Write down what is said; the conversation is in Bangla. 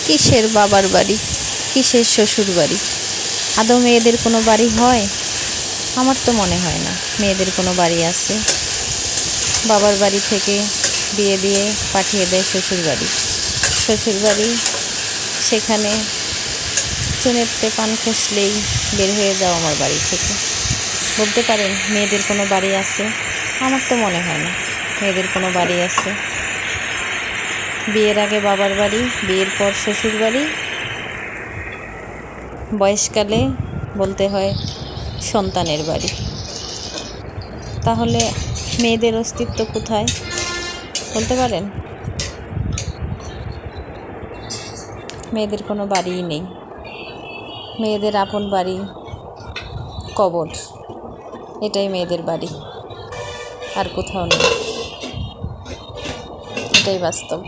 কিসের বাবার বাড়ি, কিসের শ্বশুর বাড়ি? আদৌ মেয়েদের কোনো বাড়ি হয়? আমার তো মনে হয় না মেয়েদের কোনো বাড়ি আছে। বাবার বাড়ি থেকে বিয়ে দিয়ে পাঠিয়ে দেয় শ্বশুর বাড়ি। শ্বশুর বাড়ি, সেখানে চুনেতে পান খসলেই বের হয়ে যাও আমার বাড়ি থেকে। বলতে পারেন মেয়েদের কোনো বাড়ি আছে? আমার তো মনে হয় না মেয়েদের কোনো বাড়ি আছে। বিয়ের আগে বাবার বাড়ি, বিয়ের পর শ্বশুর বাড়ি, বয়সকালে বলতে হয় সন্তানের বাড়ি। তাহলে মেয়েদের অস্তিত্ব কোথায় বলতে পারেন? মেয়েদের কোনো বাড়িই নেই। মেয়েদের আপন বাড়ি কবর, এটাই মেয়েদের বাড়ি, আর কোথাও নেই। এটাই বাস্তব।